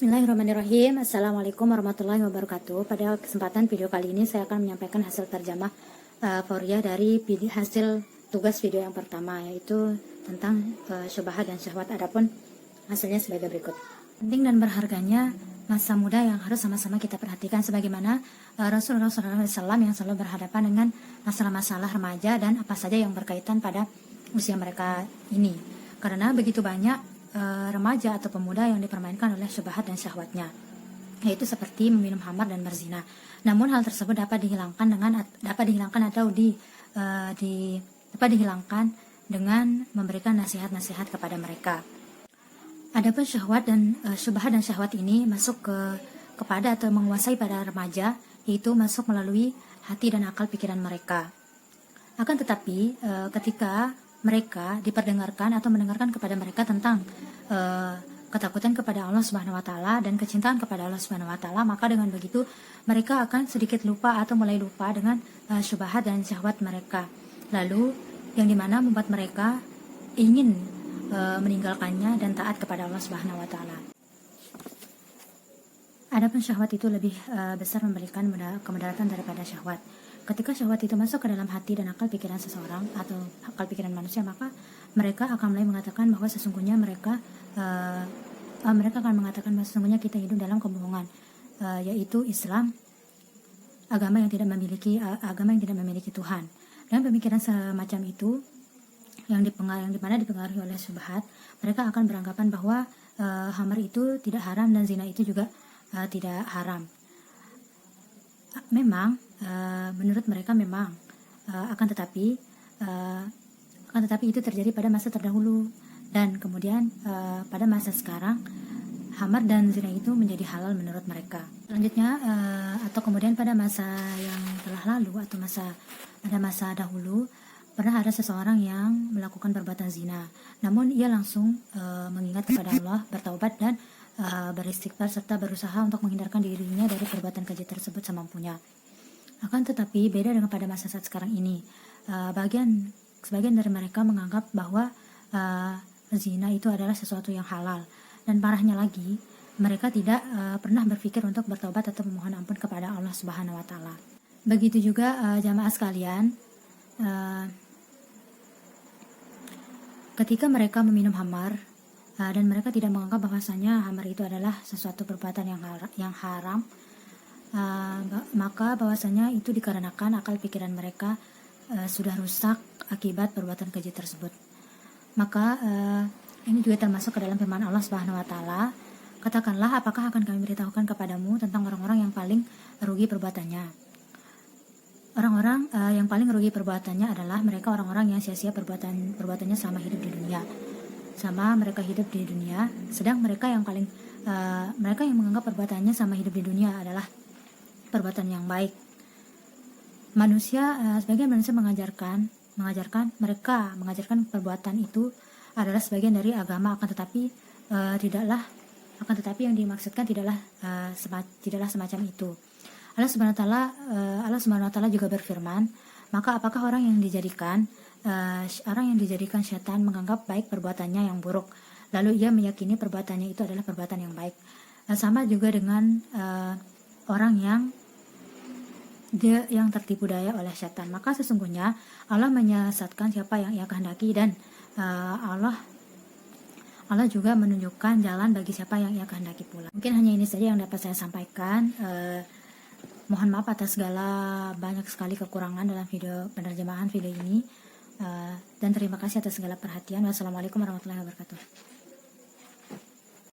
Bismillahirrahmanirrahim. Assalamualaikum warahmatullahi wabarakatuh. Pada kesempatan video kali ini saya akan menyampaikan hasil terjemah Fauriyah dari hasil tugas video yang pertama, yaitu tentang syubhat dan syahwat. Adapun hasilnya sebagai berikut. Penting dan berharganya masa muda yang harus sama-sama kita perhatikan, sebagaimana Rasulullah SAW yang selalu berhadapan dengan masalah-masalah remaja dan apa saja yang berkaitan pada usia mereka ini. Karena begitu banyak remaja atau pemuda yang dipermainkan oleh syubhat dan syahwatnya, yaitu seperti meminum khamar dan berzina. Namun hal tersebut dapat dihilangkan dengan memberikan nasihat-nasihat kepada mereka. Adapun syahwat dan syubhat dan syahwat ini masuk kepada atau menguasai pada remaja, yaitu masuk melalui hati dan akal pikiran mereka. Akan tetapi ketika mereka diperdengarkan atau mendengarkan kepada mereka tentang ketakutan kepada Allah Subhanahu wa taala dan kecintaan kepada Allah Subhanahu wa taala, maka dengan begitu mereka akan sedikit lupa atau mulai lupa dengan syubhat dan syahwat mereka. Lalu yang dimana membuat mereka ingin meninggalkannya dan taat kepada Allah Subhanahu wa taala. Adapun syahwat itu lebih besar memberikan kemudaratan daripada syahwat. Ketika syahwat itu masuk ke dalam hati dan akal pikiran seseorang atau akal pikiran manusia, maka mereka akan mulai mengatakan bahwa sesungguhnya kita hidup dalam kebohongan, yaitu Islam, agama yang tidak memiliki Tuhan. Dan pemikiran semacam itu yang dimana dipengaruhi oleh syubhat, mereka akan beranggapan bahwa khamar itu tidak haram dan zina itu juga tidak haram. Memang menurut mereka memang akan tetapi itu terjadi pada masa terdahulu, dan kemudian pada masa sekarang khamar dan zina itu menjadi halal menurut mereka. Selanjutnya atau kemudian pada masa yang telah lalu atau pada masa dahulu pernah ada seseorang yang melakukan perbuatan zina, namun ia langsung mengingat kepada Allah, bertaubat dan beristighfar serta berusaha untuk menghindarkan dirinya dari perbuatan keji tersebut semampunya. Akan tetapi beda dengan pada masa saat sekarang ini, sebagian dari mereka menganggap bahwa zina itu adalah sesuatu yang halal, dan parahnya lagi mereka tidak pernah berpikir untuk bertaubat atau memohon ampun kepada Allah Subhanahu wa taala. Begitu juga jamaah sekalian, ketika mereka meminum khamar dan mereka tidak menganggap bahwasanya khamar itu adalah sesuatu perbuatan yang haram, maka bahwasanya itu dikarenakan akal pikiran mereka sudah rusak akibat perbuatan keji tersebut. Maka ini juga termasuk ke dalam firman Allah Subhanahu wa taala, katakanlah, apakah akan kami beritahukan kepadamu tentang orang-orang yang paling rugi perbuatannya. Orang-orang yang paling rugi perbuatannya adalah mereka orang-orang yang sia-sia perbuatannya selama hidup di dunia. Sama mereka hidup di dunia, sedang mereka yang menganggap perbuatannya sama hidup di dunia adalah perbuatan yang baik. Sebagian manusia mengajarkan perbuatan itu adalah sebagian dari agama, akan tetapi yang dimaksudkan tidaklah semacam itu. Allah Subhanahu wa taala juga berfirman, maka apakah orang yang dijadikan syaitan menganggap baik perbuatannya yang buruk, lalu ia meyakini perbuatannya itu adalah perbuatan yang baik. Sama juga dengan orang yang tertipu daya oleh syaitan, maka sesungguhnya Allah menyesatkan siapa yang ia kehendaki, dan Allah juga menunjukkan jalan bagi siapa yang ia kehendaki pula. Mungkin hanya ini saja yang dapat saya sampaikan. Mohon maaf atas segala banyak sekali kekurangan dalam penerjemahan video ini, dan terima kasih atas segala perhatian. Wassalamualaikum warahmatullahi wabarakatuh.